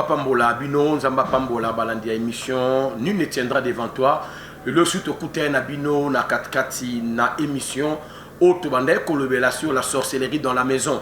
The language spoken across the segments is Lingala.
pambola bino nzamba pambola balandi ya émission nul ne tiendra devant toi le suite okuta na bino na katkati na émission auto bande kolobela sur la sorcellerie dans la maison.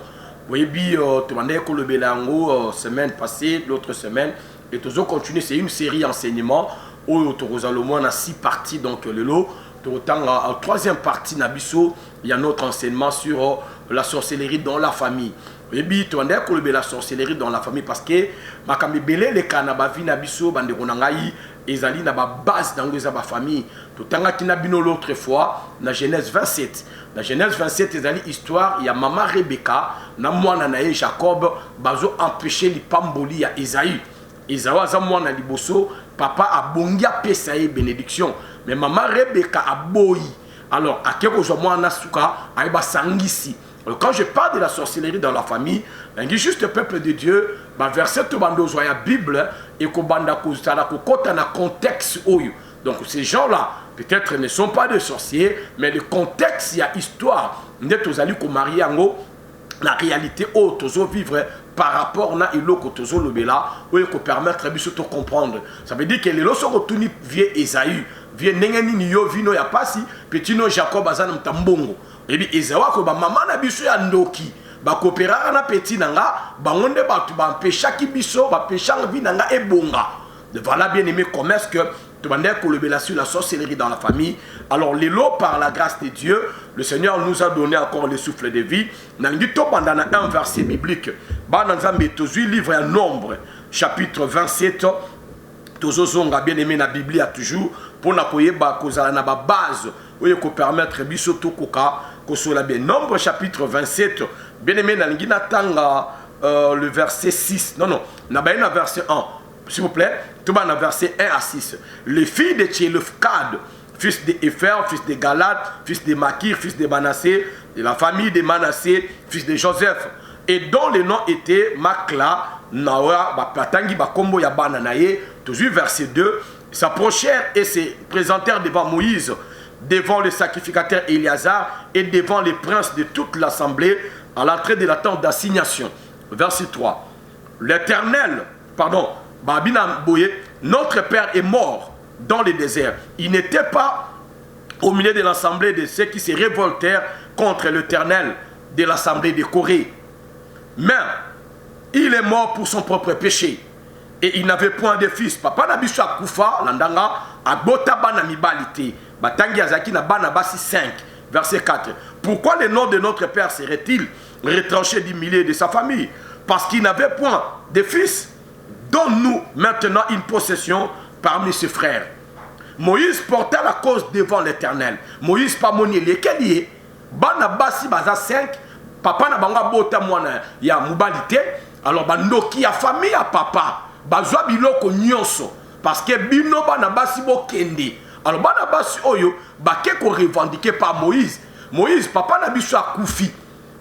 Oui bi to bande kolobela ngo semaine passée l'autre semaine et toujours continuer, c'est une série enseignement où on a 6 parties donc le lot en troisième partie nabiso il y a notre enseignement sur la sorcellerie dans la famille. Et puis tu vas dire la sorcellerie dans la famille parce que makambi belé les kanaba vi nabiso bande konangai ezali na ba base dans les famille tout tanga kinabino l'autre fois na Genèse 27. La Genèse 27 ezali histoire il y a maman Rebecca na mwana na Jacob bazo empêcher li pamboli ya Esaü. Esaü aza mwana liboso papa abongi apesa ye bénédiction mais maman Rebecca aboyi alors akeko zo mwana suka ayeba sangisi. Alors, quand je parle de la sorcellerie dans la famille, il juste le peuple de Dieu, verset de la Bible et que le contexte. Donc ces gens-là, peut-être ne sont pas des sorciers, mais le contexte, il y a histoire. La réalité où vivre par rapport à ce que permettre de comprendre. Ça veut dire que les gens sont retournés vieux Esaü, vieux Nengeni Yo, Vino Yapasi, petit Jacob Azan Tambongo. Et bien, Esaü, maman na biso ya ndoki, ba coopéra na petit nanga, ba onde ba tu ba pécha ki biso, ba pécha vi nanga e bonga. Voilà bien aimé comment est-ce que tu vas dire que sur la sorcellerie dans la famille. Alors, les lots par la grâce de Dieu, le Seigneur nous a donné encore le souffle de vie. Dans un verset biblique, dans un livre à nombre, chapitre 27, tozozonga bien aimé na Bible a toujours pour n'akoyeba kozala na ba base oyo ko permettre biso to koka ko sola bien nombre chapitre 27 bien aimé na ngina tanga le verset 6 non na ba na verset 1 s'il vous plaît tout bas na verset 1 à 6 les filles de Tchelofkad fils de Épher fils de Galad fils de Makir fils de Manassé de la famille de Manassé fils de Joseph et dont les noms étaient Makla Nawa Bapatangi Bakombo Yabana Naye toujours verset 2 s'approchèrent et se présentèrent devant Moïse, devant le sacrificateur Éléazar et devant les princes de toute l'assemblée à l'entrée de la tente d'assignation. Verset 3. L'Éternel, pardon, Babina Boye, notre Père est mort dans le désert. Il n'était pas au milieu de l'assemblée de ceux qui se révoltèrent contre l'Éternel de l'assemblée de Corée. Mais il est mort pour son propre péché. Et il n'avait point de fils. Papa Nabiso Akoufa, Landanga, Abota Bana Mibalite, Batangi Azaki na Bana Basi 5, verset 4. Pourquoi le nom de notre père serait-il retranché du milieu de sa famille? Parce qu'il n'avait point de fils. Donne-nous maintenant une possession parmi ses frères. Moïse porta la cause devant l'Éternel. Moïse pas monier lequel y est. Bana Basi Baza 5, Papa Nabanga Bota Mwana ya Mubalite. Alors Bandoki ya famille ya papa. Bazwa biloko nyonso parce que bino bana basi bo kende alors bana basi oyo bake ko revendiquer par Moïse papa na biso akufi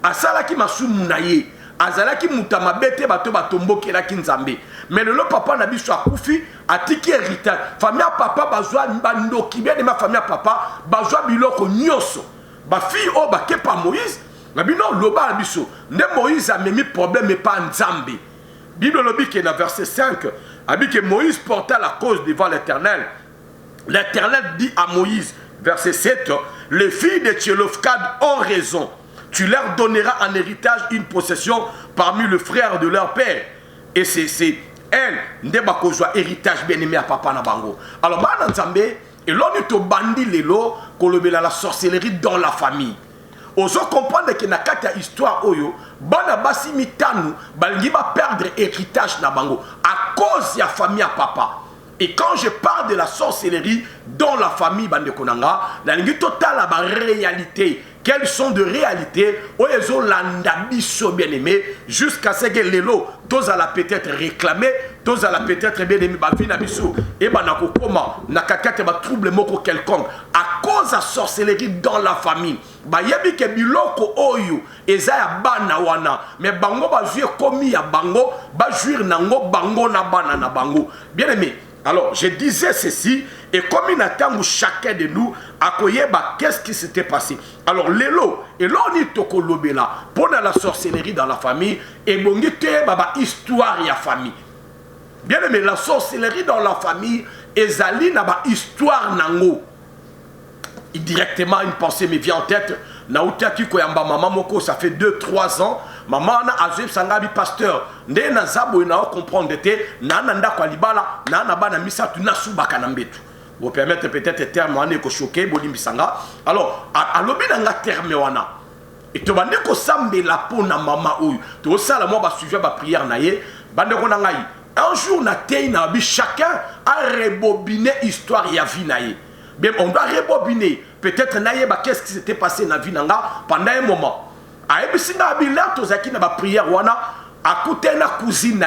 asala ki masumu na ye azala ki mutama bete bato batombokela ki nzambe mais le papa na biso akufi atiki héritage famille papa bazwa bandoki bien de ma famille papa bazwa biloko nyonso ba fille o bake pa Moïse na bino loba na biso nde Moïse a memi problème pas nzambe. Bible le dit que dans verset 5, a dit que Moïse porta la cause devant l'Éternel. L'Éternel dit à Moïse, verset 7, les filles de Tchelofkad ont raison. Tu leur donneras en héritage une possession parmi les frères de leur père. Et c'est elle, Ndebakozwa, héritage bien aimé à papa Nabango. Alors, Bananzambe, et l'on est au bandit l'élo, qu'on le met la sorcellerie dans la famille. Ozo comprendre que na kata histoire oyo bana basi mitanu balingi ba perdre héritage na bango à cause ya famille à papa. Et quand je parle de la sorcellerie dans la famille bande konanga, la lingi totale ba réalité. Quelles sont de réalités oyezo landa biso bien aimé jusqu'à ce que lelo tous la peut-être réclamer, tous la peut-être bien aimé ba vina biso et bana ko koma na kakate ba trouble moko quelconque à cause de la sorcellerie dans la famille. Ba yebi ke biloko oyo eza ya bana wana mais bango ba jouer komi ya bango ba jouir nango bango na bana na bango. Bien aimé. Alors, je disais ceci, et comme il attend chacun de nous, à koyeba, qu'est-ce qui s'était passé? Alors, l'élo, et l'on est toko lobela, pour la sorcellerie dans la famille, et bon, baba histoire ya famille. Bien aimé, la sorcellerie dans la famille, ezali na ba histoire nango. Directement, une pensée me vient en tête. Naouta ki koyamba maman moko, ça fait 2-3 ans. Maman na azeb sangabi pasteur. Nde na zabo na comprendre te na nanda kwa libala na bana misatu na subaka na mbetu. Vous permettre peut-être terme wana ko choquer bolimbi sanga. Alors, alobi na terme wana. Et to bande ko sambela po na mama oyo. To sala mo ba suivre ba prière na ye, bande ko na ngai. Un jour na tei na bi chacun a rebobiné histoire ya vie na ye. Bien, on doit rebobiner. Peut-être qu'est-ce qui s'était passé dans la vie pendant un moment. Si on a ba prière, à côté de la cousine,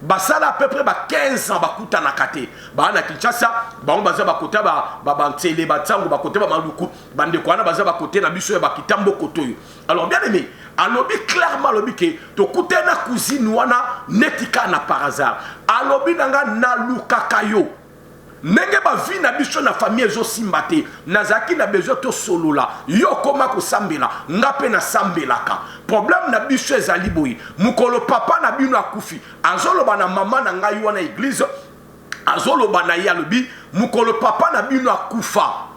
basala à peu près 15 ans bakuta na kate ba na Kinshasa ba baza bakota ba ntele ba tsango bakote ba maluku bande kwana baza bakote na biso ya bakitambo kotoyo. Alors bien aimé, alobi clairement alobi ke to kute na cousine wana netika na par hasard. Alobi nanga na lukakayo. Nenge ba vi na biso na famille ezo simbate nazaki na besoin to solola yo koma ko sambela ngape na sambelaka problème na biso ezali boyi mukolo papa na bino akufi azoloba na mama na ngai wana église azoloba na yalobi mukolo papa na bino akufa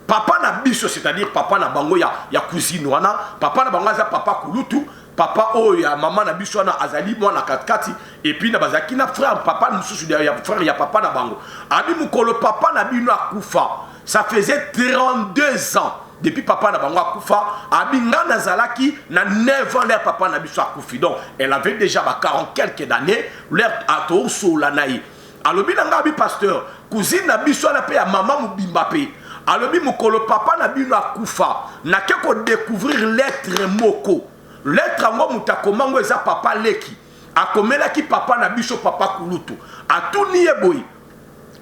papa na biso c'est-à-dire papa na bango ya cousine wana papa na bango za papa kulutu papa oya maman na biso na azali mwana katkati et puis na bazaki na frère papa mususu ya frère ya papa na bango abi mukolo papa na bino akufa ça faisait 32 ans depuis papa na bango akufa abi ngana zalaki na 9 ans leur papa na biso akufi donc elle avait déjà 40 quelques années leur ato sola naï alobi na ngabi pasteur cousine na biso na pe ya maman mubimba pe alobi mukolo papa na bino akufa na ke ko découvrir lettre moko lettre ngo mutakomango eza papa leki akomela ki papa na biso papa kulutu atuni yeboyi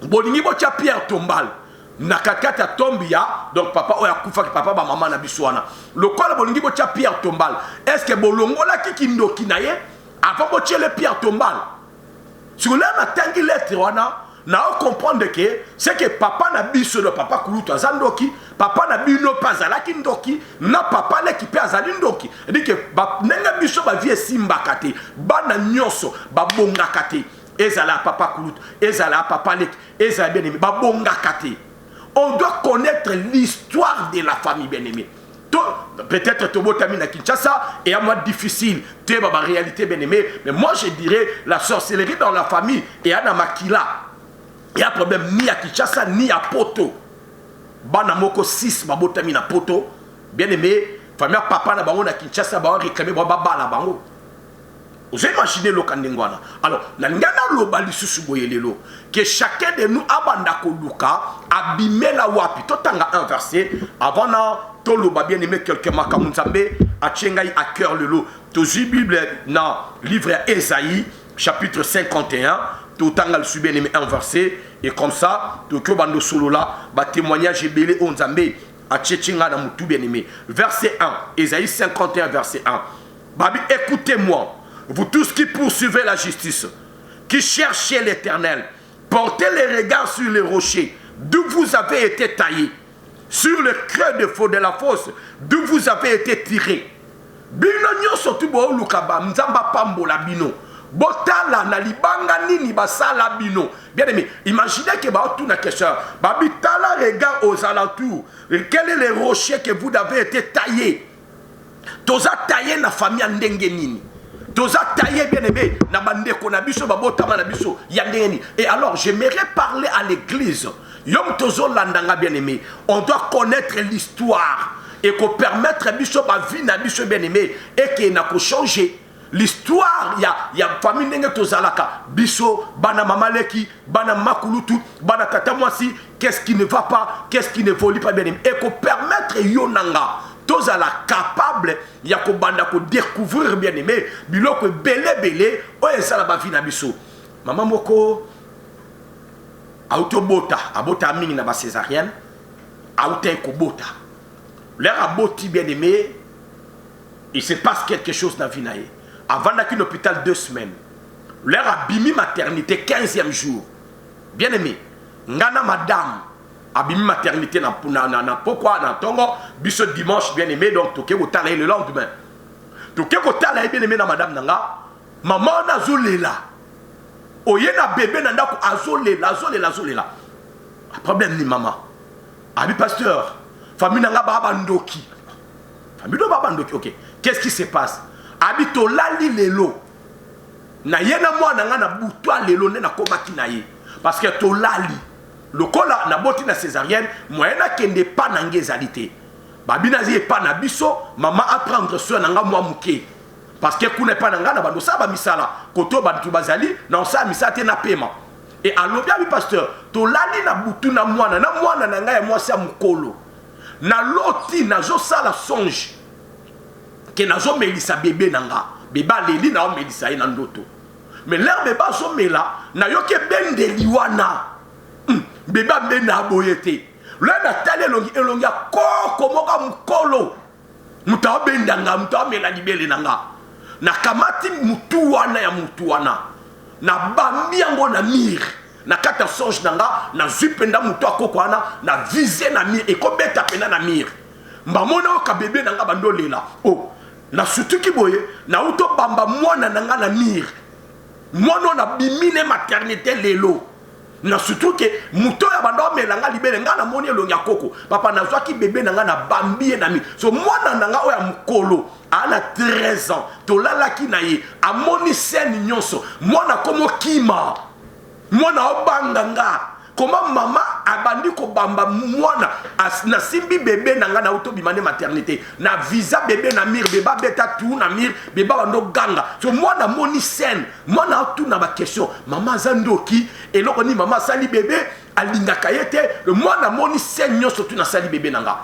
bolingi botia Pierre Tombal na kakata tombia donc papa oya kufa ki papa ba mama na biso wana lokola bolingi botia Pierre Tombal est-ce que bolongola ki kindoki na ye avant botia le Pierre Tombal sur la matangi lettre wana na comprendre que c'est que papa na biso de papa kulutu azandoki papa na bino pazalaki ndoki na papa le ki pe azali ndoki dit que nenga biso ba vie simbaka te bana nyonso ba bongaka te ezala papa kulutu ezala papa le ezala bien aimé ba bongaka te. On doit connaître l'histoire de la famille bien aimé. Peut-être Tobo Tamina Kinshasa est à moi difficile, tu es ma réalité bien aimé, mais moi je dirais la sorcellerie dans la famille et à Namakila. Il y a un problème ni à Kinshasa ni à Poto. Banamoko 6 babotami na Poto. Bien aimé, famille papa na bango na Kinshasa ba réclamer baba la bango. Vous imaginez le kandengwana. Alors, nangana lo bali susu boyelelo que chacun de nous abanda ko luka abimé la wapi. Totanga un verset avant na tolo ba bien aimé quelqu'un makamunzambe a tchengai à cœur le lot. Tozi Bible na livre Ésaïe chapitre 51. Tout le subi bien un verset et comme ça tout le bando solo là ba témoignage belé on zambé a tchéchinga na mutu bien aimé verset 1 Ésaïe 51 verset 1 babi écoutez-moi vous tous qui poursuivez la justice qui cherchez l'Éternel portez les regards sur les rochers d'où vous avez été taillés sur le creux de la fosse d'où vous avez été tirés bino nyonso tu bo lukaba nzamba pambola bino botala na libanga nini basala bino. Bien aimé, imaginez que ba tout na question babi tala regarde aux alentours quel est les rochers que vous avez été taillés toza taillé na famille ndenge nini toza taillé bien aimé na bande ko na biso babotama na biso ya ndenge nini. Et alors j'aimerais parler à l'église yom tozo landanga bien aimé on doit connaître l'histoire et qu'on permettre biso ba vie na biso bien aimé et que na ko changer l'histoire ya famille ndenge tozalaka biso bana mamaleki bana makulutu bana tata mwasi qu'est-ce qui ne va pas qu'est-ce qui ne évolue pas bien aimé et qu'on permettre yonanga tozala capable ya ko banda ko découvrir bien aimé biloko belé o esala ba vie na biso mama moko autobota abota mingi na ba césarienne auto ko bota l'air aboti bien aimé il se passe quelque chose dans vie na ye avant qu'un hôpital 2 semaines. Leur a bimi maternité 15e jour. Bien aimé. Ngana madame. Abimi maternité na pourquoi na tongo. Biso dimanche bien aimé. Donc toke kotala le lendemain. Toke kotala bien aimé na madame nanga. Maman na zulela. oyena bébé na ndako azolela problème ni maman abi pasteur famille nanga baba ndoki famille do baba ndoki OK qu'est-ce qui se passe abi to lali lelo na yena mwana nga na butwa lelo ne na komaki na ye parce que to lali lokola na boti na césarienne moyena kende pa na ngezalité babina zi pa na biso maman apprendre soin nanga moi muke parce que kuna pa nanga na bando sa ba misala koto bantu bazali na sa misala te na paiement et alobi abi pasteur to lali na butu na mwana nanga ya mwasi ya mukolo na loti nazo sala songe ke nazo melisa bébé nanga bébé leli na o melisa na ndoto mais l'air bébé zo mela na yoke bendeli wana bébé bena boyete le na tale elongi ya koko moka mukolo muta bendanga muta mela libele nanga na kamati mutu wana na bambi yango na mir na kata songe nanga na zupenda mutu akoko wana na vise na mir ekobeta pena na mir mbamona oka bébé nanga bando lela oh na sutuki boye na uto bamba mwana nanga na mir mwana na bimine maternité lelo na surtout que muto ya bando melanga libele nga na moni elongi ya koko papa na zwaki bébé nanga na bambi na mi so mwana nanga oya mukolo ana 13 ans to lalaki na ye amoni scène nyonso mwana komo kima mwana obanga nga comment mama abandi ko bamba mwana na simbi bébé nanga na auto bimane maternité na visa bébé na mir beba beta tout na mir beba bando ganga so mwana moni scène mwana tout na ba question mama zandoki et loko ni mama sali bébé alinga kayete le mwana moni scène nyo surtout na sali bébé nanga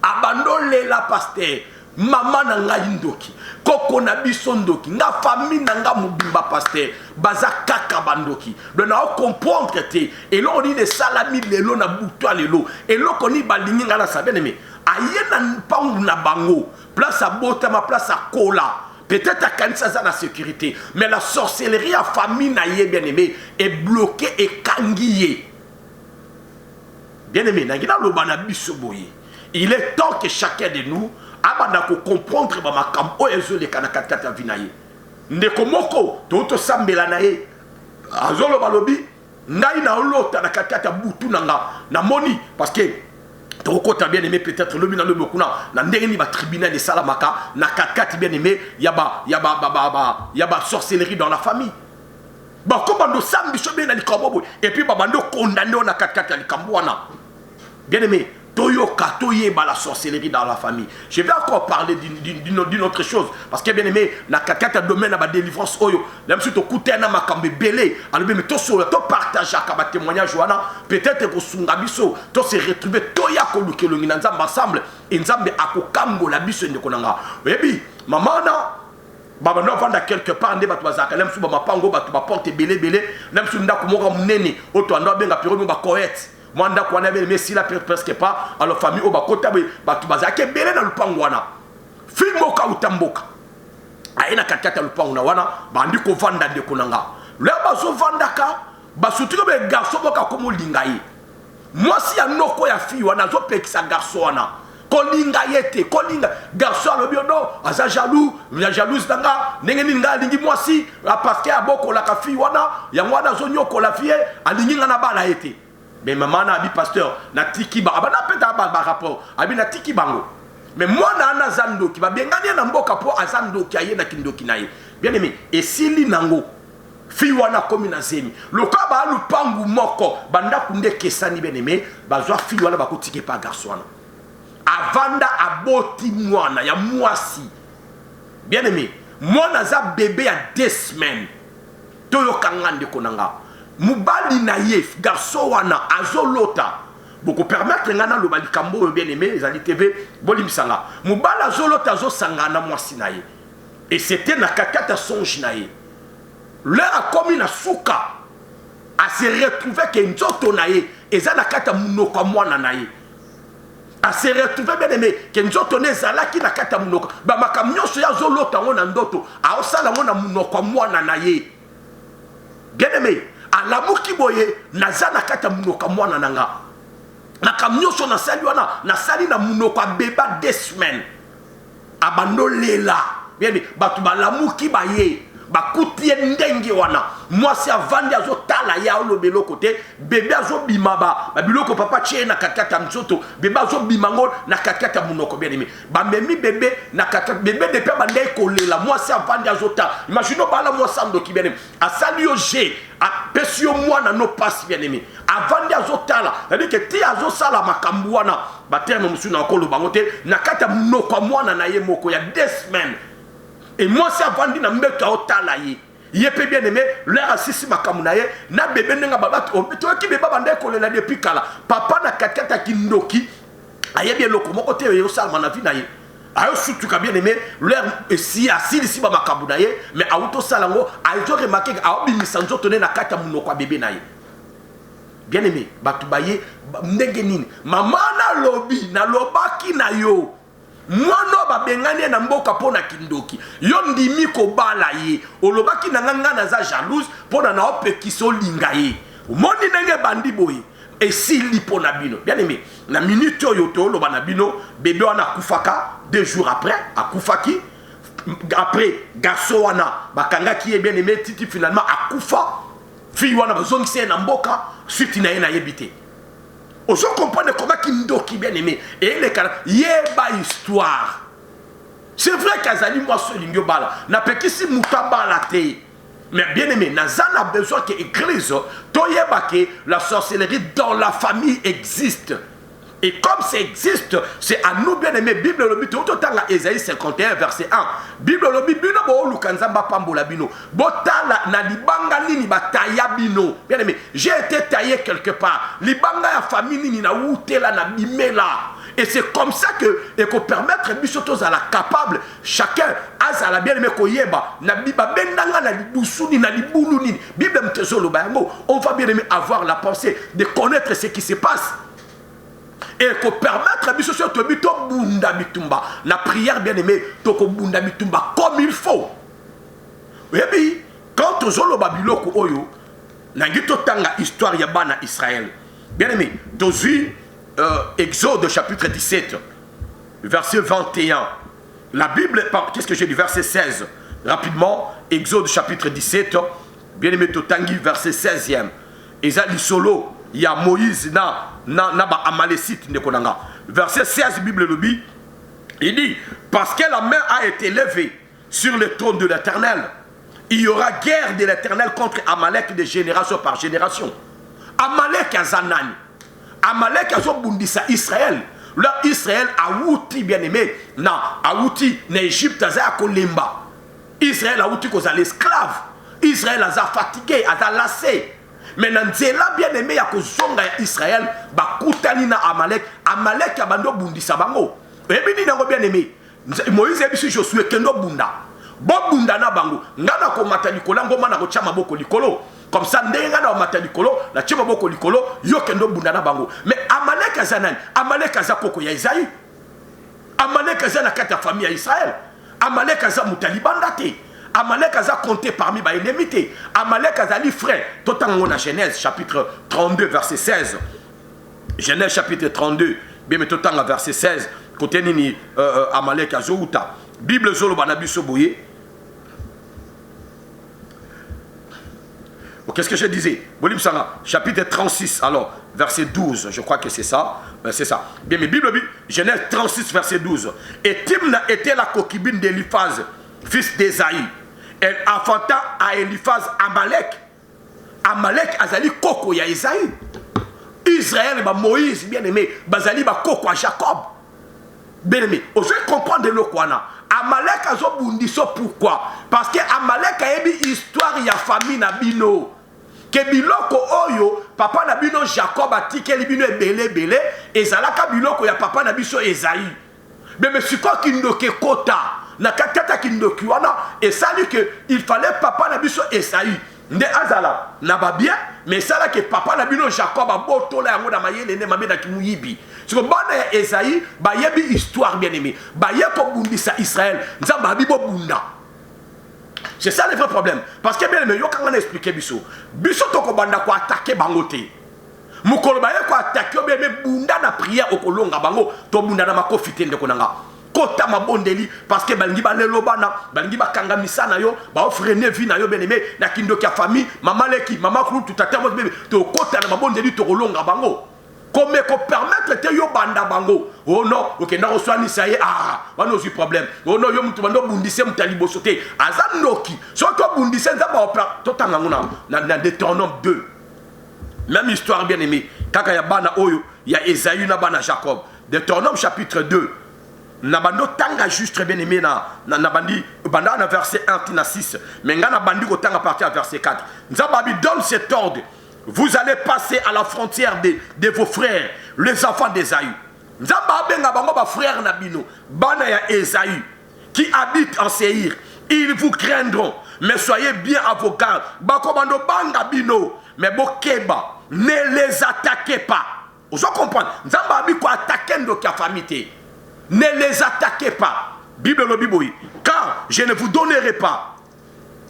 abando lela pasteur mama nanga indoki koko na biso ndoki nga famille nanga mubimba pasteur baza kaka bandoki do na comprendre te elo ni de salami lelo na butwa lelo elo koni balingi nga na sabene me ayena mpangu na bango place à bota ma place à kola peut-être à kanisa za na sécurité mais la sorcellerie à famille na ye bien aimé est bloquée et kangiye bien aimé na ngina lo bana biso boye il est temps que chacun de nous abanda ko comprendre ba makam o ezole kana katkata vinaye ndeko moko to sambela na ye azolo balobi ngai na olota na katkata butu nanga na moni parce que to kota bien aimé peut-être le mina le mokuna na ndengeni ba tribunal de salamaka na katkati bien aimé yaba sorcellerie dans la famille ba ko bando sambi so bien na likambo et puis ba bando condamné na katkata likambo wana bien aimé Toyoka, toyeba la sorcellerie dans la famille. Je vais encore parler d'une autre chose. Parce que bien aimé, na kakata domaine à délivrance oyo. Même si tu coûtes un makambe belé, alors même tu partages à témoignage peut-être que sungabiso, tu se retrouver toya koluke le nzamba ensemble et nzambe akokambo la biso ndekonanga. Oui, maman na baba no vanda quelque part nde batu bazaka même si ba mapango batu ba porte belé même si ndako moko munene oto ando benga piro ba correct. Mwanda kwa nabe mesi la presque pas alors famille obakota batu bazake belé na lupango wana filmo ka utamboka aina kakata lupango na wana bandi ko vanda de konanga le bazo vandaka basutiko be garçon boka komo lingayi mwasi ya noko ya fi wana zo pekisa garçon wana kolinga yete kolinga garçon lo biodo aza jaloux ya jalouse nanga ndenge ninga lingi mwasi parce que aboko la ka fi wana ya mwana zo nyoko la fie alingi ngana bala yete. Mais maman a dit pasteur, na tiki ba, abana peta ba rapport, abi na tiki bango. Mais moi na ana zando qui va bien gagner na mboka po azando qui aye na kindoki na ye. Bien aimé, et sili nango fi wana komi na zemi. Loka ba lu pangu moko banda kunde kesani bien aimé, bazwa fi wana ba ko tiki pa garçon wana. Avanda aboti mwana ya mwasi. Bien aimé, mwana za bébé à 2 semaines. Toyo kangande konanga. Mubali na yef garçon wana azolota beaucoup permettre ngana lo balikambo bien aimé les ali TV bolimsanga mubala azolota azosangana mwasi na ye et c'était na kakata songe na ye leur a commis na suka a se retrouver que nzoto na ye eza na kata munoko mwana na ye a se retrouver bien aimé que nzoto ne zalaki na kata munoko ba makamnyoso ya zolota ngona ndoto a osala ngona munoko mwana na ye bien aimé alamuki boye nazana kata munoka mwana nanga na kamnyoso na sali wana na sali na munoka beba 2 semaines abando lela bien batu balamuki baye bakuti ye ndenge wana mwasi avandi azotala ya olobelo côté bébé azobima ba biloko papa tie na kakata mzoto bébé azobima ngo na kakata munoko bien aimé bamemi bébé na kakata bébé depuis bandai kolela mwasi avandi azotala imagine bala mwasi andoki bien aimé asali yo je apesi yo mwana no passe bien aimé avandi azotala c'est-à-dire que ti azosala makambo wana baterme musu na koloba ngo te na kata munoko mwana na ye moko ya 2 semaines. Et moi, si avant de mettre au talaye, il peut bien aimé, l'air assisi ma kamunaye, na bébé n'a pas toi qui bébé bandé collé là depuis kala. Papa n'a kakata kindoki, aye bien loko, mon côté, yo salma na vie naye. Ayo surtout qu'a bien aimé, l'air si assis ici ma kamunaye, mais à auto salango, ayo remarqué à obi misanzo tonné na kata munoko bébé naye. Bien aimé, batubaye, ndegenine, maman na lobby, na lobaki na yo. Mwana babengani na mboka pona kindoki yo ndimi ko bala ye olobaki na nganga na za jalouse pona na opekiso linga ye moni nenge bandi boye esili pona bino bien aimé na minute oyo to loba na bino bébé wana kufaka 2 jours après akufaki après garçon wana bakanga ki bien aimé titi finalement akufa fille wana bazongise na mboka suite na ye na yebite. On se comprend comment Kindoki bien aimé. Et les cas, yeba histoire. C'est vrai qu'Azali, moi, ce lingio bala. N'a pas qu'ici mouta bala te. Mais bien aimé, Nazan a besoin que l'église, toyeba que la sorcellerie dans la famille existe. Et comme ça existe, c'est à nous bien aimé. Bible le but, autant la Ésaïe 51, verset 1. Bible le but, bino bo lukanzamba pambola bino. Botala na libanga nini bataya bino. Bien aimé, j'ai été taillé quelque part. Libanga ya famille nini na outela na bimela. Et c'est comme ça que, et qu'on permettre bisotos à la capable, chacun a la bien aimé koyeba, na biba bendanga na libusuni na libulu nini. Bible mtezolo bayango, on va bien aimé avoir la pensée de connaître ce qui se passe. Et qu'on permettre à biso to bito bunda bitumba la prière bien aimée to ko bunda bitumba comme il faut. Et puis quand ozolo babiloko oyo na ngito tanga histoire ya bana Israël. Bien aimé, tozui Exode chapitre 17 verset 21. La Bible qu'est-ce que j'ai dit verset 16 rapidement Exode chapitre 17 bien aimé totangi verset 16e. Ezali solo il y a Moïse na ba Amalécite ndekonanga. Verset 16 Bible le dit, il dit parce que la main a été levée sur le trône de l'Éternel, il y aura guerre de l'Éternel contre Amalek de génération par génération. Amalek azanani. Amalek azobundisa Israël. Là Israël a outi bien aimé na a outi na Égypte aza kolemba. Israël a outi koza l'esclave. Israël a fatigué, a lassé. Mais dans nzela bien aimé ya kozonga ya Israël bakutani na Amalek. Amalek ya bando bundisa bango. Ebini nango bien aimé. Moïse ebisu Josué kendo bunda. Bo bunda na bango. Ngana ko mata likolo ngoma na ko tia maboko likolo. Comme ça ndenga na mata likolo na tia maboko likolo yo kendo bunda na bango. Mais Amalek azanani. Amalek azakoko ya Isaïe. Amalek azana kata famille ya Israël. Amalek aza mutalibanda te. Amalek a compté parmi les ennemis. Amalek a dit frère. Tout en la Genèse chapitre 32 verset 16. Genèse chapitre 32. Bien mais tout en verset 16. Côté nini Amalek a zouta. Bible zolo banabi soboye. Qu'est-ce que je disais? Chapitre 36. Alors verset 12. Je crois que c'est ça. C'est ça. Bien mais Bible Genèse 36 verset 12. Et Timna était la concubine d'Éliphaz, fils d'Ésaïe. Elle enfanta à Éliphaz Amalek. Amalek azali koko ya Isaïe. Israël ba Moïse bien aimé, bazali ba koko à Jacob. Bien aimé, on veut comprendre le kwana. Amalek azo bundiso pourquoi? Parce que Amalek a une histoire ya famille na bino. Que biloko oyo papa na bino Jacob a tike li bino belé et zalaka biloko ya papa na biso Isaïe. Mais c'est quoi qui nous kota? Na kakata kindoki wana et ça dit que il fallait papa na biso Esaïe nde azala na ba bien mais ça là que papa na bino Jacob a botola yango na mayele ne mabe na kimuyibi c'est que bana ya Esaïe ba yebi histoire bien aimé ba yepo bundisa Israël nzamba bibo bunda. C'est ça le vrai problème parce que bien aimé yo kanga na expliquer biso to ko banda ko attaquer bangote mukolo ba ye ko attaquer bien aimé bunda na prière okolonga bango to bunda na makofite ndeko nanga. kota mabondeli parce que balingi balelo bana balingi bakanga misana yo ba freiner vie na yo bien-aimé na kindoki ya famille mama leki mama kulu tata mo bébé to kota na mabondeli to kolonga bango comme ko permettre te yo banda bango oh non OK na reçoit ça y est bano aussi problème oh non yo mutu bando bundise mutalibo sote azanoki so to bundise nzaba opera to tanga nguna na Deutéronome 2 même histoire bien-aimé kaka ya bana oyo ya Esaü na bana Jacob Deutéronome chapitre 2 na bando tanga juste très bien-aimé na bandi banda na verset 1 tina 6 mais nga na bandi ko tanga partir à verset 4 nzaba bi donne cet ordre. Vous allez passer à la frontière de vos frères, les enfants d'Esaü. Nzamba benga bango ba frère nabino, bana ya Esaü, qui habitent en Séhir. Ils vous craindront, mais soyez bien à vos gardes. Bakomando banga bino, mais bokeba, ne les attaquez pas. Vous comprenez? Nzamba bi ko attaquer ndo ka famille. Ne les attaquez pas. Bible le Bible, car je ne vous donnerai pas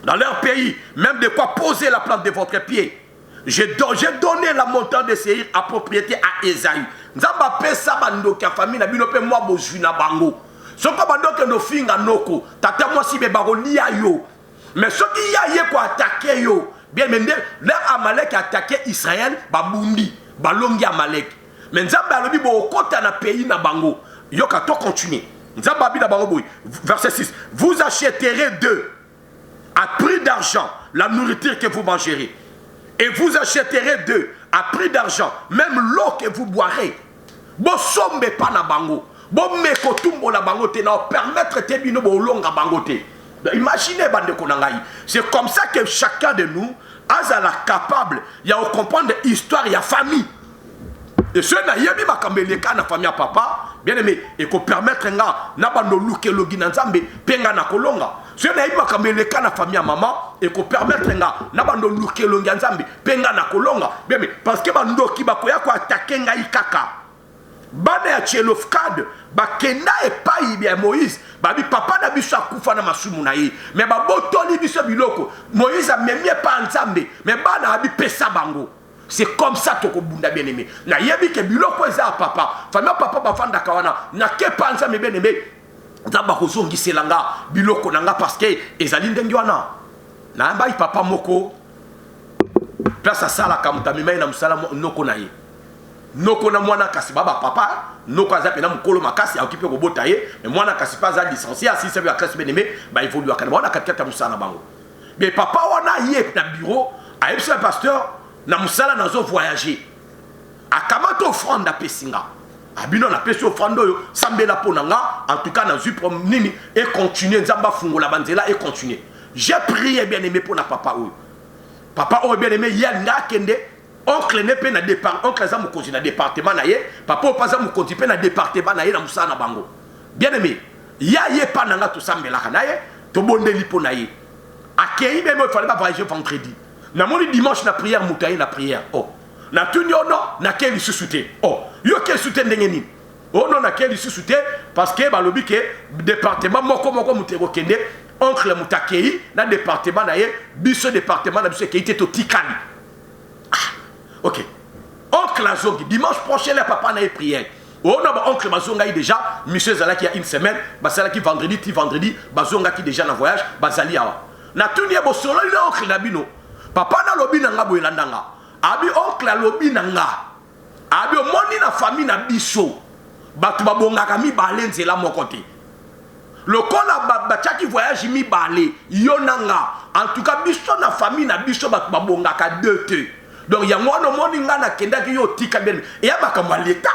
dans leur pays même de quoi poser la plante de votre pied. J'ai donné la montagne de Séhir à propriété à Esaü. Nzamba pesa bando ka famille na bino pe moi bozwi na bango. Soko bando ke no finga noko, tata moi si be baro lia yo. Mais soki ya ye ko attaquer yo. Bien mende, leur Amalek a attaqué Israël, babundi, balongi Amalek. Mais Nzamba alobi bo kota na pays na bango. Yo ka to continuer. Nzamba bi na bango boy. Verset 6. Vous achèterez d'eux à prix d'argent la nourriture que vous mangerez. Et vous achèterez d'eux à prix d'argent, même l'eau que vous boirez. Bo sombe pa na bango. Bo meko tumbo la bango te na permettre te bino bo longa bango te. Imaginez bande konangai. C'est comme ça que chacun de nous a la capable ya comprendre l'histoire ya famille. Et ce na yebi makambeleka na famille à papa, bien aimé, et ko permettre nga na bando luke logi na nzambe penga na kolonga. Ce na yebi makambeleka na famille à maman et ko permettre nga na bando luke logi na nzambe penga na kolonga. Bien aimé, parce que bando ki bakoya ko attaquer nga ikaka. Bana ya Tchelofkad bakenda epai bien Moïse babi papa na biso akufa na masumu na ye mais babotoli biso biloko Moïse a memie pa nzambe mais bana abi pesa bango. C'est comme ça que bunda bien aimé. Na yebi ke biloko eza papa. Famille papa bafanda kawana na ke panza me bien aimé. Nzamba kozongi selanga biloko nanga parce que ezali ndengi wana. Na mbai papa moko. Place sala kamuta mimai na musala noko na ye. Noko na mwana kasi baba papa noko azape na mukolo makasi okipe ko bota ye mais mwana kasi pas za licencié asi servi à classe bien aimé ba évolue kana mwana katikata musala bango. Mais papa wana ye na bureau a epsa pasteur na musala nazo voyager akamata offrande a pesinga abino na pesi offrande yo sambela ponanga en tout cas na zu nini et continuer nzamba fungola banzela et continuer. J'ai prié bien aimé pour na papa oyo. Papa oyo bien aimé yanga kende oncle ne pe na départ oncle za mukonzi na département na ye papa o paza mukonzi pe na département na ye na musala na bango. Bien aimé ya ye pa nanga to sambela kana ye to bondeli po na ye akei même il fallait pas voyager vendredi. Na moni dimanche na prière mutaye na prière oh na tuni ono na keli susute oh yo ke sute ndenge nini oh non na keli susute parce que balobi ke département moko mutego kende oncle mutakei na département na ye biso département na biso ke ite to tikali OK oncle azongi dimanche prochain la papa na ye prière oh non ba oncle bazonga déjà monsieur zala qui a une semaine basala qui vendredi bazonga qui déjà na voyage bazali awa na tuni bo solo le oncle na bino. Papa na lobi na nga boyelanda nga. Abi oncle na lobi na nga. Abi omoni na famille na biso. Batu babongaka mibale nzela moko te. Lokola batiaki voyage mibale yo na nga. En tout cas biso na famille na biso batu babongaka deux te. Donc ya mwana omoni nga na kendaki yo tika bien. Ya makambo l'état.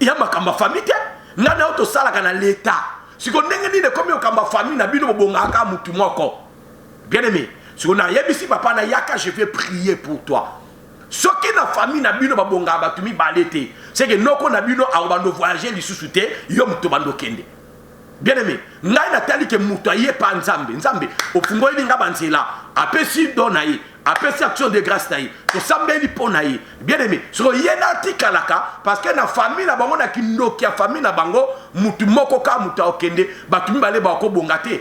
Ya makambo famille te. Nga na auto salaka na l'état. Siko ndenge nini komi okamba famille na bino bongaka mutu moko. Bien aimé. Si on a yebisi papa na yaka je vais prier pour toi. Ce qui na famille na bino babonga batumi balete. C'est que noko na bino a bando voyager li susute yo muto bando kende. Bien aimé, ngai na tali ke muto ye pa nzambe. Nzambe ofungo linga banzela. Apesi donaye, apesi action de grâce naye. To sambeli ponaye. Bien aimé, so yena tikalaka parce que na famille na bango na kindoki ya famille na bango mutu moko ka muto okende batumi bale ba ko bongate.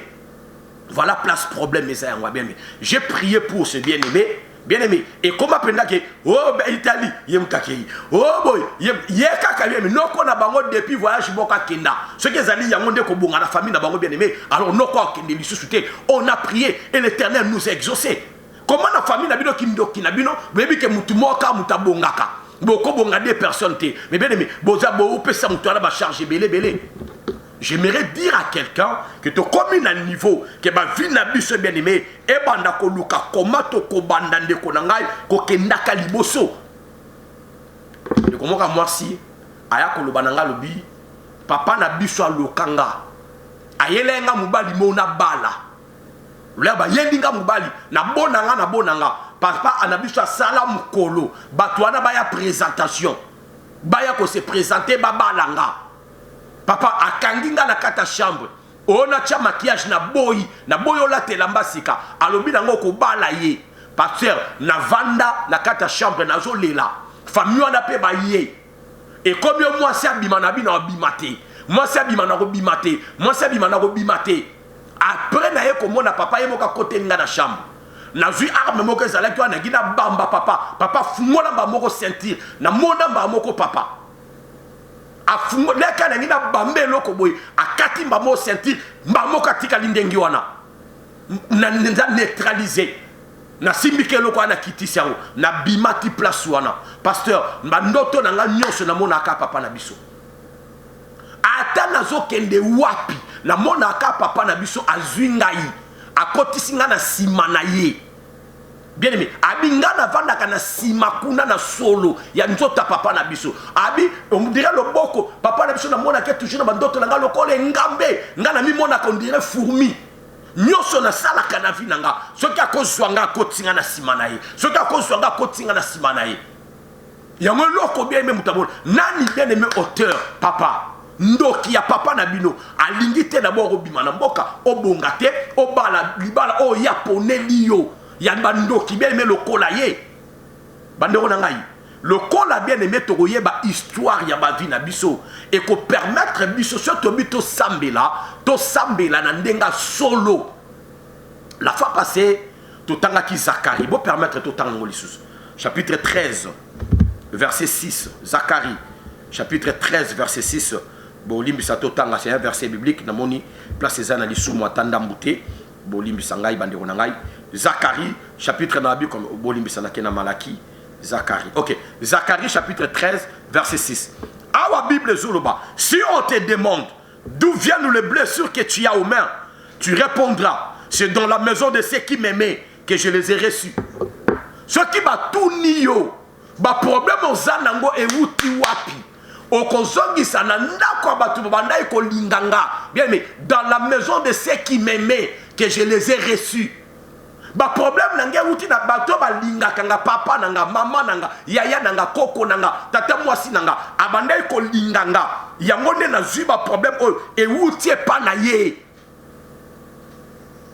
Voilà place problème mais ça bien aimé. J'ai prié pour ce bien-aimé Bien aimé. Et comment penda que oh Italie yem kakei. Oh boy yem kaka yem non qu'on a bango depuis voyage boka kenda. Ce que zali yango de ko bonga la famille na bango bien aimé. Alors non quoi kende li souté. On a prié et l'Éternel nous a exaucé. Comment la famille na bino kindo kinabino bebi ke mutu moka mutabongaka. Boko bonga des personnes té. Mais bien aimé, boza bo pesa mutu ala ba charger belé. J'aimerais dire à quelqu'un que tu communes à un niveau que ma vie n'a pas bien aimé et banda ko luka comment to ko banda de ko nangai ko kenda kaliboso de comment ka moi si aya ko lobananga lobi papa na biso alokanga ayelenga mubali mona bala le ba yendinga mubali na bonanga papa anabiso sala mukolo batwana ba ya présentation baya ko se présenter babalanga papa akanginga na kata chambre ona tia maquillage na boy ola telamba sika alobi nango ko bala ye pasteur na vanda na kata chambre na zo lela famille wana pe ba ye et comme yo moi si abima na bina obimate moi si abima na obimate après na ye ko mona papa ye moka côté nga na chambre na zui arme moko ezala to na gina bamba papa fungola ba moko sentir na mona ba moko papa afungo leka na ngina bambe loko boy akati mbamo sentir mbamo katika lindengi wana na nza neutraliser na simbike loko ana kitisi yango na bimati place wana pasteur bandoto na nga nyonso na mona aka papa na biso ata nazo kende wapi na mona aka papa na biso azwi ngai akotisi nga na sima na ye. Bien aimé, abinga na vanda kana simakuna na solo ya nzota papa na biso. Abi on dirait le boko papa na biso na mona ke toujours na bandoto na nga lokole ngambe nga na mi mona ko dirait fourmi. Nyoso na sala kana vi nanga. Soki akozwanga kotinga na sima na ye. Soki akozwanga kotinga na sima na ye. Ya mo loko bien aimé mutabona. Nani bien aimé auteur papa. Ndoki ya papa na bino alingi te d'abord obima na mboka obonga te obala libala o ya poneli yo. Ya bandoki bien aimé lokola ye bandeko na ngai lokola bien aimé tokoye ba histoire ya ba vie na biso et ko permettre biso surtout bito sambela na ndenga solo. La fois passée totanga ki Zacharie bo permettre totanga ngolisusu chapitre 13 verset 6 Zacharie chapitre 13 verset 6 bo limbisa totanga c'est un verset biblique na moni place ezana lisumu atanda mbute bo limbisa ngai bandeko na ngai Zacharie, chapitre Nabi, comme Bolimbisa na Malaki, Zacharie. Ok, Zacharie, chapitre 13, verset 6. Awa Bible Zuluba, si on te demande d'où viennent les blessures que tu as aux mains, tu répondras, c'est dans la maison de ceux qui m'aimaient que je les ai reçus. Ce qui va tout niyo, ba problème aux zanango et wuti wapi. Okozongi sananda kwa batu babanda eko linganga. Bien mais dans la maison de ceux qui m'aimaient que je les ai reçus. Ba problème nanga wuti na bato ba linga kanga papa nanga mama nanga yaya nanga koko nanga tata mwasi nanga abanda ko linganga yango ne na zuba problème o e wuti pa na ye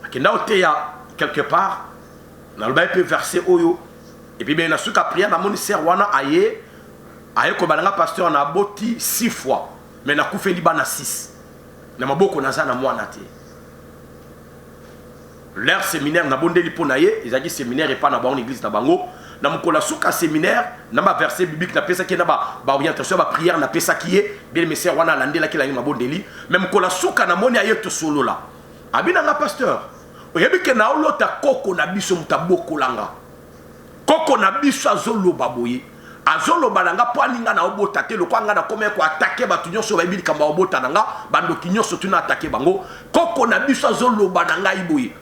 akenda oteya quelque part na le baïpe verset oyo et puis bien na suka prière na moni ser wana aye ko bananga pasteur na boti 6 fois mais na kufeli bana 6 na maboko na za na mwana te. Leur séminaire na bondeli ponaye ils a dit séminaire et pas na ba église na bango na mukola suka séminaire na ba verset biblique na pesa ki na ba orientation ba prière na pesa ki ye bien mes sœurs wana landela ki la na bondeli même mukola suka na moni aye to solo la abina nga pasteur oyebi ke na olota koko na biso mutaboko langa koko na biso azolo baboye azolo balanga po aninga na obota te lo kwanga na komé ko attaquer batu nyonso ba bili kamba obota nanga bando kinyoso tuna attaquer bango koko na biso azolo bananga iboye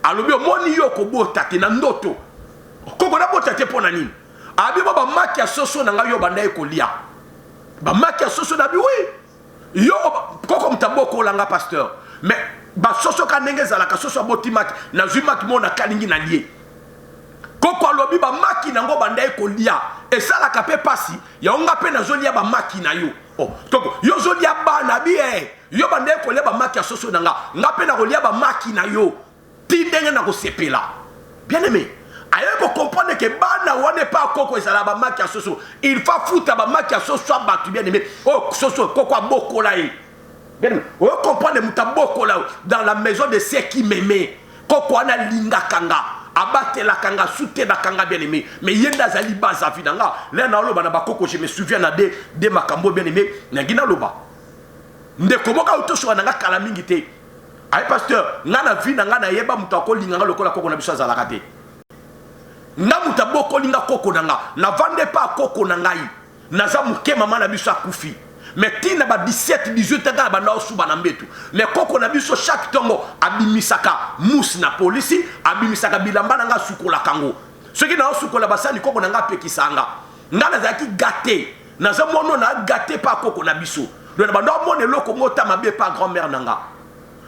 alobi moni yo ko bota te na ndoto koko na bota te pona nini abi ba maki ya soso na nga yo banda ko lia ba maki ya soso na bi oui yo koko mtaboko langa pasteur mais ba soso ka ndenge zala ka soso boti maki na zuma ki mona kalingi na lié koko alobi ba maki na ngo banda ko lia et ça la kapé pasi ya onga pe na zolia ba maki na yo oh toko yo zolia ba na bi yo banda ko lia ba maki ya soso na nga pe na ko lia ba maki na yo bien aimé, ayo comprendre que bana wane pas koko ezala ba maki soso. Il faut foutre ba maki soso batu bien aimé. Oh soso koko boko la e. Bien aimé, on comprendre muta boko la dans la maison de ceux qui m'aimaient. Koko ana linga kanga. abattre la kanga souter la kanga bien aimé mais yenda zali baza vinanga là na loba na bakoko je me souviens na de makambo bien aimé na ngina loba ndeko moka utoshwa nanga kala mingi te ay pasteur ngana vinanga na yeba mutu akolinga lokola koko na biso azalaka te nga mutu abokolinga koko nanga na vande pa koko nangai naza muke mama na biso akufi mais tina ba 17 18 ans ba na osuba na mbetu mais koko na biso chaque tongo abimisaka mousse na polisi abimisaka bilamba nanga sukola kango ce qui na osukola basani koko nanga pekisanga nga nazaki gâté naza mono na gâté pa koko na biso donc ba ndo mone loko ngota mabe pa grand-mère nanga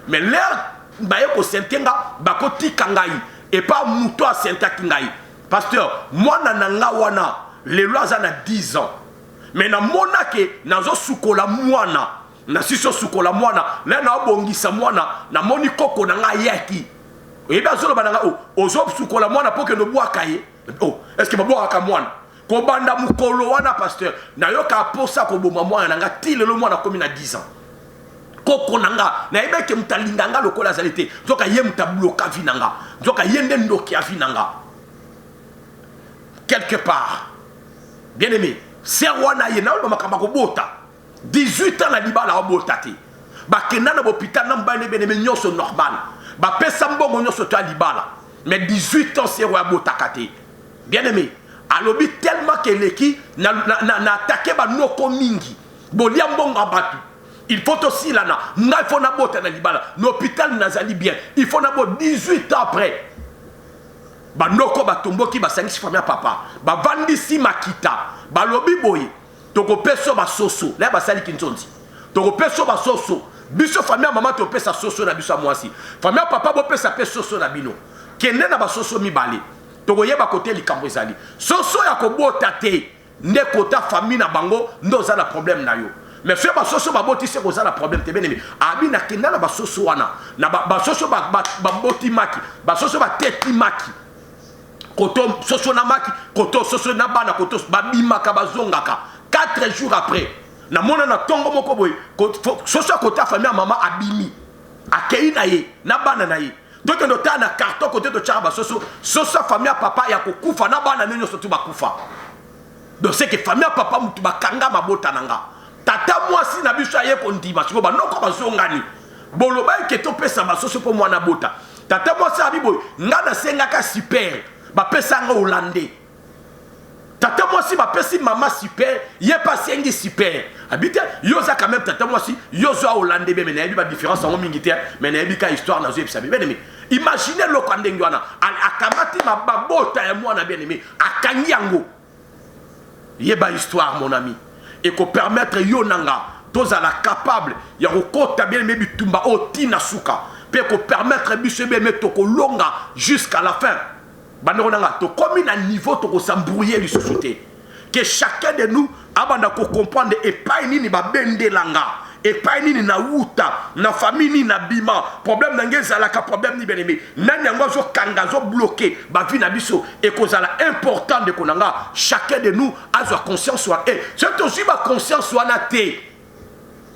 mais l'air baye ko sentenga bako tikangai et pas muto a sentaki ngai pasteur mwana nanga wana le lois na 10 ans mais na mona ke nazo sukola mwana na siso sukola mwana là na bongisa mwana na moni koko nanga yaki et bien solo bananga ozo sukola mwana pour que no boaka ye oh est-ce que baboaka mwana ko banda mukolo wana pasteur na yoka posa ko boma mwana nanga tile lo mwana komi na 10 ans koko nanga na ebeke mutalinganga lokola zalite zoka ye mutabloka vinanga zoka yende ndoki avinanga quelque part bien aimé c'est wana ye na makamba ko bota 18 ans na libala bota te ba kenana hôpital na mbane bien aimé nyoso normal ba pesa mbongo nyoso to libala mais 18 ans c'est roi bota kate bien aimé alobi tellement que leki na attaquer ba noko mingi bolia mbongo abatu. Il faut aussi là, il faut n'aboter dans l'hôpital, l'hôpital nazali bien. Il faut n'aboter 18 ans après. Ba noko ba tombo ki ba sangisi famille papa. Ba vandi si makita. Ba lobi boy. Toko peso ba soso. Là ba sali kinzonzi. Toko peso ba soso. Biso famille maman to pesa soso na biso mwasi. Famille papa bo pesa peso soso na bino. Kende na ba soso mi bale. Toko yeba côté likambo ezali. Soso ya ko bota te. Ne kota famille na bango ndo za na problème na yo. Mais si ba soso ba boti se ko za na problème te bien aimé. Abi na kenda na ba soso wana. Na ba soso ba boti maki. Ba soso ba teti maki. Koto soso na maki, koto soso na bana, koto babimaka bazongaka. 4 jours après, na mona na tongo moko boy, soso kota famille maman abimi. Akei na ye, na bana na ye. Donc on a na carton côté de chaba soso, soso famille papa ya kokufa na bana nenyo sotu bakufa. Donc c'est que famille papa mutu bakanga mabota nanga. Tata mwasi na biso aye kondima, siko ba noko bazongani. Boloba ke to pesa ba soso po mwana bota. Tata mwasi abiboy, ngana sengaka super. Ba pesa nga hollandais. Tata moi si ba pesi maman super, yé pas sengi super. Habite yo za quand même tata moi si yo zo hollandais mais na ba différence en mingité mais na bi ka histoire na zo epsa bien aimé. Imaginez lo kandeng wana akamati ma babota ya moi na bien aimé akangi yango. Yé ba histoire mon ami et ko permettre yo nanga toza la capable ya ko kota bien aimé bitumba o tina suka pe ko permettre biso be metto ko longa jusqu'à la fin. To comme un niveau to s'embrouiller les sociétés que chacun de nous abanda ko comprendre et pas ni ba bende langa et pas ni na wuta na famille ni na bima problème n'angeza la ka problème ni bien-aimé nani ngo zo kanga zo bloqué ba vie na biso et cause la important de konanga chacun de nous a sa conscience soit et c'est aussi ma conscience soit na té.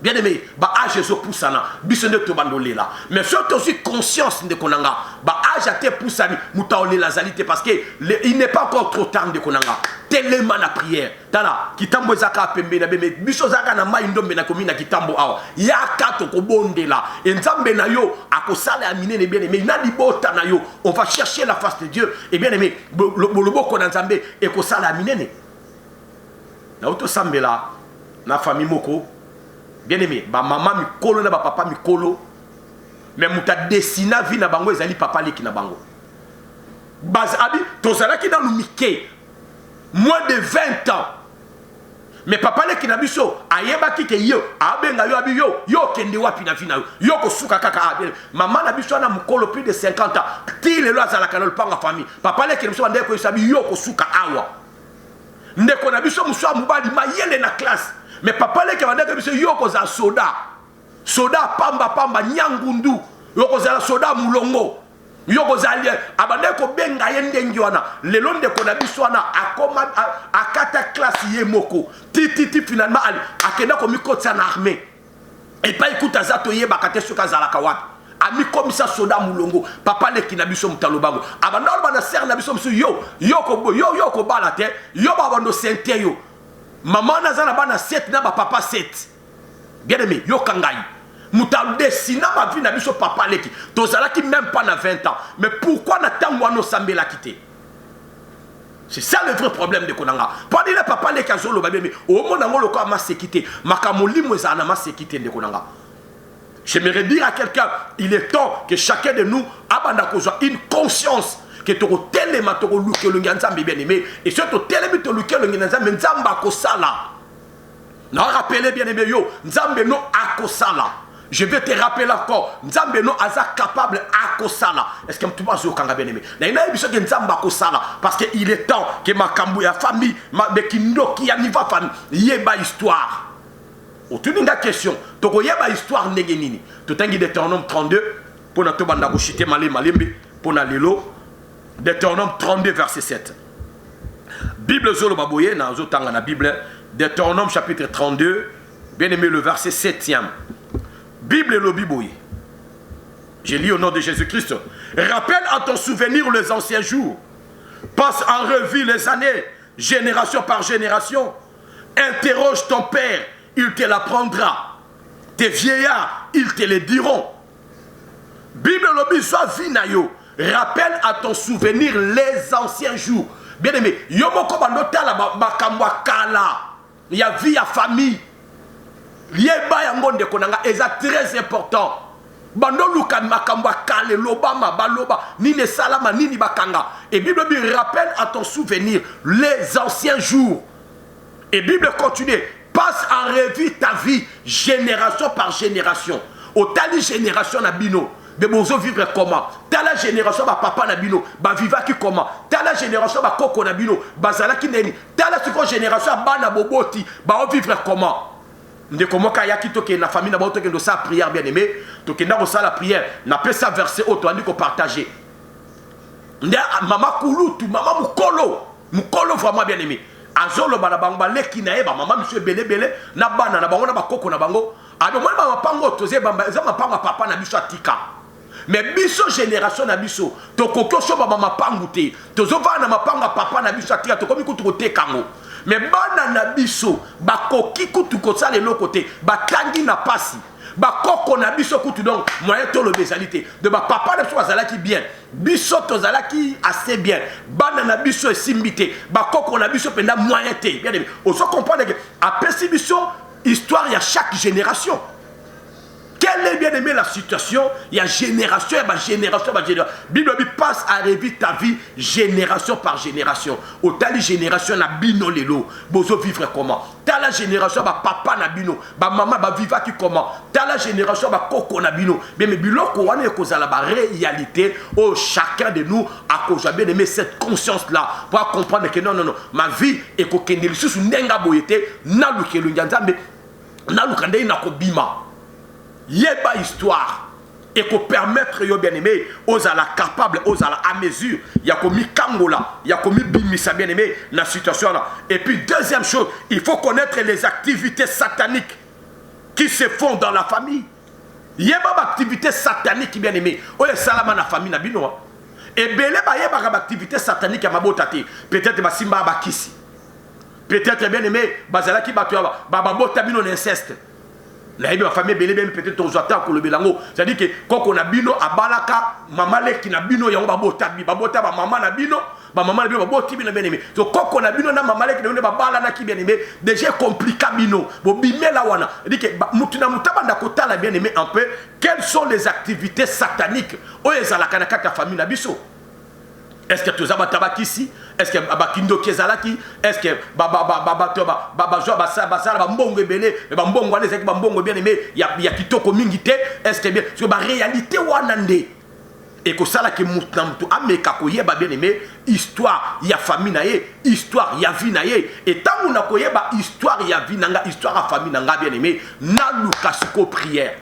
Bien aimé, bah âge so poussana, bisonne to bandolé là. Mais surtout aussi conscience de konanga, bah âge a te poussani, mutaolé la zalité parce que il n'est pas encore trop tard de konanga. Tellement la prière. Tala, kitambo zaka pembe na beme, biso zaka na mai ndombe na komina kitambo awa. Ya kato ko bonde là. Et nzambe na yo, akosala amine ne bien aimé, na libota na yo. On va chercher la face de Dieu. Et bien aimé, le boko na nzambe et ko sala amine ne. Na auto sambe là, na famille moko. Bien aimé, ba maman mi kolo na ba papa mi kolo. Mais muta dessina vi na bango ezali papa leki na bango. Baz abi tozala ki dans le mike. Moins de 20 ans. Mais papa leki na biso ayeba ki ke yo abenga yo abi yo kende wapi na vi na yo ko suka kaka abi. Maman na biso na mukolo plus de 50 ans. Ti le lo azala kanol panga famille. Papa leki na biso ande ko sabi yo ko suka awa. Ndeko na biso muswa mubali mayele na classe. Mais papa leki vandeka biso yoko za soda. Soda pamba nyangundu. Yoko za soda mulongo. Yoko za abandeko benga yende ngiwana. Lelo ndeko na biso wana akoma akata classe ye moko. Titi finalement akenda ko mikotsa na armée. Et pas écoute azato ye bakate suka za la kawat. ami comme ça soda mulongo papa leki na biso mutalobango abanda bana ser na biso yo ko bala te yo ba bando sente yo maman nazana bana 7 na ba papa 7 bien aimé yo kangai muta dessina ma vie na biso papa leki tozala ki même pas na 20 ans mais pourquoi na tango ano sambela kité. C'est ça le vrai problème de Konanga. Pas dire papa leki azolo ba bien mais au monde ngolo ko ma sécurité makamoli mweza na ma sécurité de Konanga. J'aimerais dire à quelqu'un, il est temps que chacun de nous ait une conscience que tu as tellement bien aimé et surtout tellement non rappelez bien aimé yo nzambe no akosala. Je vais te rappeler encore nzambe no aza capable akosala. Est-ce que tu vas au kanga bien aimé na ina biso que nzamba akosala parce que il est temps que ma kambu ya famille ma bekindo ki aniva famille yeba histoire. Autunga question toko yeba histoire ndenge nini totangi Deutéronome 32 pour na tobanda ko chité malembe pour na lelo Deutéronome 32 verset 7 Bible zolo baboye na zotanga na Bible Deutéronome chapitre 32 bien aimé le verset 7e Bible lo biboye. Je lis au nom de Jésus-Christ. Rappelle à ton souvenir les anciens jours, passe en revue les années génération par génération, interroge ton père, il te l'apprendra. Tes vieillards, ils te le diront. Bible lobi soit vinayo. Rappelle à ton souvenir les anciens jours. Bien aimé, yomoko bandota la makamwa kala. Il y a vie à famille. Lieba yangonde konanga est très important. Bando luka makamwa kale lobama baloba nini salama nini bakanga. Et Bible lui rappelle à ton souvenir les anciens jours. Et Bible continue. Passe en revue ta vie, génération par génération. Au tali génération na bino, de bozo vivre comment? Tala génération ba papa na bino, ba viva ki comment? Tala génération ba koko na bino, ba zala ki neni. Tala siko génération ba na boboti, ba vivre comment? Nde comment kaya ki toke na famille na ba toke ndo sa prière bien aimé, toke na ko sa la prière, na pe sa verset auto andi ko partager. Nde mama kulutu, mama mukolo vraiment bien aimé. Azolo bana bango baleki na eba mama monsieur belebele na bana na bango na bakoko na bango ado mwana ba pango toze bamba za mapanga papa na biso atika mais biso génération na biso to kokyo so baba mapangu te tozo va na mapanga papa na biso atika to komi kutu kote kango mais bana na biso bakoki kutu kosala le côté bakangi na pasi bakoko na biso kutu donc moyen to le bezalité de ba papa na biso azalaki bien biso tozalaki assez bien bana na biso esimbité bakoko na biso penda moyen te bien aimé on se comprendre que apesi biso histoire il y a chaque génération. Quelle est bien aimé la situation? Il y a génération, génération. Bible passe à revue ta vie génération par génération. Au tali génération na bino lelo, bozo vivre comment? Tala génération ba papa na bino, ba maman ba viva qui comment? Tala génération ba koko na bino. Mais biloko wana e kozala ba réalité au chacun de nous a ko bien aimé cette conscience là pour comprendre que non ma vie est ko kendeli susu ndenga boyete na lukelu nzambe na lukande na ko bima. Yeba histoire et qu'on permettre yo bien aimé aux à la capable aux à la à mesure il y a commis kangola il y a commis bimisa bien aimé la situation là et puis deuxième chose il faut connaître les activités sataniques qui se font dans la famille. Yeba activité satanique bien aimé oye salama na famille na bino et belé ba yeba activité satanique ya mabotate peut-être ba simba ba kisi peut-être bien aimé bazala ki batwa ba bota bino l'inceste. La famille belé même peut-être aux attaques pour le belango. C'est-à-dire que quand on a bino à balaka, maman le qui na bino ya babota ba maman na bino, ba maman na bino baboti bino bien aimé. Donc quand on a bino na maman le qui na bala na ki bien aimé, déjà compliqué bino. Bo bimé la wana. C'est-à-dire que mutuna mutaba na kota la bien aimé un peu. Quelles sont les activités sataniques o ezalaka na kata famille na biso? Est-ce que tu as tabaki ici? Est-ce que Bakindo Kezalaki? Est-ce que Mbongo Bele, Mbongo Wane, Mbongo bien aimé, il y a Kitoko Mingite? Est-ce que bien, sur la réalité Wanande? Et que ça là que Moutnamtu Ameka Koyeba bien aimé, histoire, il y a famille naye, histoire, il y a vie naye. Et tant qu'on a Koyeba, histoire, il y a vie nanga, histoire à famille nanga bien aimé, Nalukasuko prière.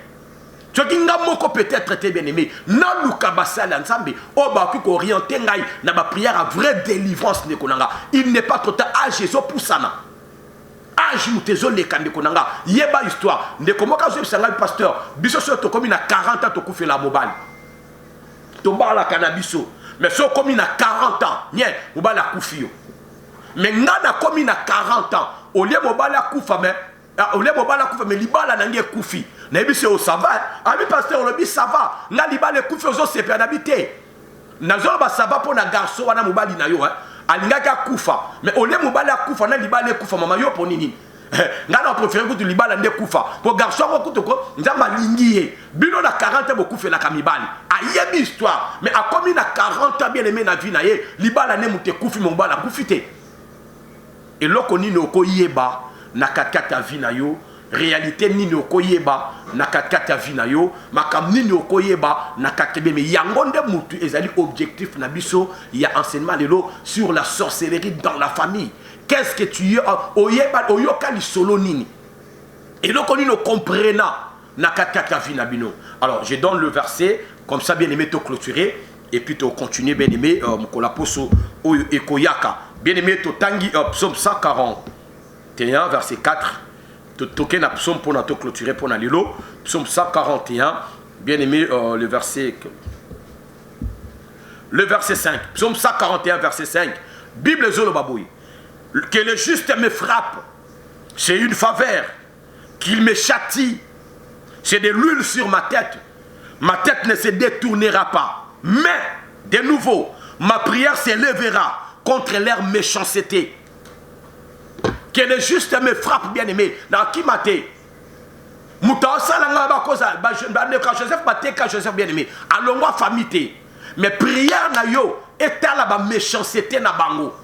Ce qui n'a peut-être été bien aimé, n'a luka basal ensemble, au baku orienté ngai, na ba prière à vraie délivrance ne konanga. Il n'est pas trop tard à Jésus pour ça. âge nous tezo les kande konanga yeba histoire de comment quand je suis un pasteur biso so to comme na 40 ans to kufe la mobile to ba la cannabiso mais so comme na 40 ans nie mobile a kufi mais ngana comme na 40 ans au lieu mobile a kufa mais au lieu mobile a kufa mais libala na ngie kufi na biso o ça va ami pasteur le bi ça va na libala kufi ozo se per d'habiter nazo ba ça va pour na garçon wana mobile na yo alingaka kufa mais au lieu mobile a kufa na libala kufa mama yo pour nini ngana préféré que tu libala nde kufa pour garçon ko toko nzamba lingié bino na 40 ans beaucoup fait la kamibali ayebi histoire mais a commis na 40 ans bien aimé na vie na ye libala ne mute kufi mon bala kufité et loko nini okoyeba na 4 ta vie na yo réalité nini okoyeba na 4 ta vie na yo makam nini okoyeba na 4 mais yango nde mutu ezali objectif na biso ya enseignement lelo sur la sorcellerie dans la famille. Qu'est-ce que tu oyoka li solo nini et donc on nous comprenant na 4 vie na bino. Alors je donne le verset comme ça bien aimé to clôturer et puis to continuer bien aimé mokola poso oyo ekoyaka bien aimé to tangi psaume 141 verset 4 to toke na psaume pour na to clôturer pour na lilo psaume 141 bien aimé le verset 5 psaume 141 verset 5 Bible zolo baboui. Que le juste me frappe, c'est une faveur. Qu'il me châtie, c'est de l'huile sur ma tête ne se détournera pas. Mais, de nouveau, ma prière s'élèvera contre leur méchanceté. Que le juste me frappe, bien aimé. Dans qui m'a été Joseph bien aimé. Allons voir famille. Mais prière na yo, et la méchanceté na bango.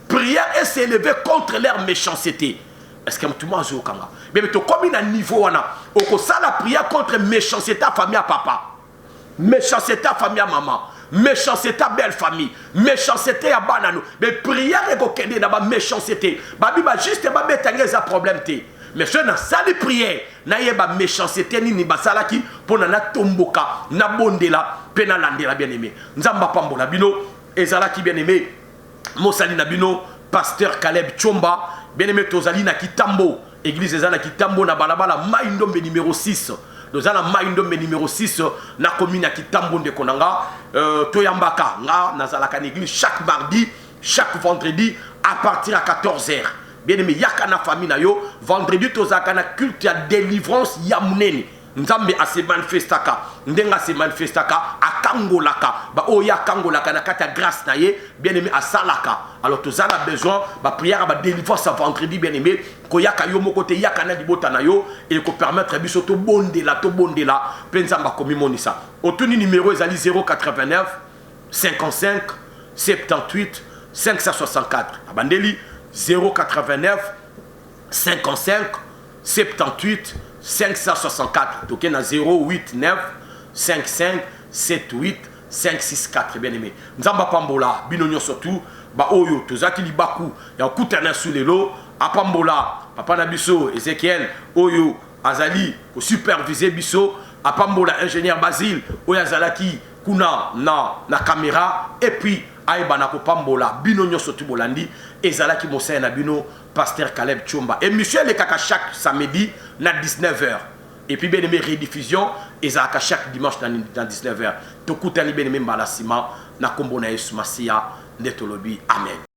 Prière et s'élever contre leur méchanceté. Est-ce que tout le monde a kanga? Mais tu comme un niveau wana, au ça la prière contre méchanceté à famille à papa, méchanceté à famille à maman, méchanceté à belle famille, méchanceté à banano. Mais prière et kokende na ba méchanceté. Babi ba juste ba betange za problème té. Mais je na sali prière, na yeba méchanceté ni basala ki pour na tomboka, na bondela, pena landela bien aimé. Nzamba pambola bino ezala ki bien aimé. Mosali Nabino, pasteur Caleb Chomba, bien-aimé Tozali na Kitambo, église ezana Kitambo na balabala Maïndombe numéro 6. Dozana Maïndombe numéro 6 na commune à Kitambo de Konanga, Toyambaka, na nazalaka église chaque mardi, chaque vendredi à partir à 14h. Bien-aimé yaka na famille na yo, vendredi tozaka na culte ya délivrance yamuneni. Nzambe a se manifestaka ndenga se manifestaka akangolaka ba oya kangolaka na kata grâce na ye bien aimé asalaka alors tous a besoin ba prière ba délivrance vendredi bien aimé ko yaka yo moko te yaka na libota na yo et ko permettre biso to bondela penzamba komi monisa otuni numéro ezali 089 55 78 564 abandeli 089 55 78 564 toke na 089 55 78 564 bien aimé nzamba pambola binonyo surtout ba oyo tozaki libaku ya kutana sulelo apambola papa na biso Ezekiel oyo azali ko superviser biso apambola ingénieur Basile oyo azalaki kuna na caméra et puis aïba na kopambola binonyo surtout bolandi ezalaki mosaya na bino pasteur Caleb Chomba et monsieur le kaka chaque samedi na 19h et puis bien aimé rediffusion ezalaka chaque dimanche dans 19h tokutani bien aimé mbalasima na kombo na Yesu Masia ndetolobi amen.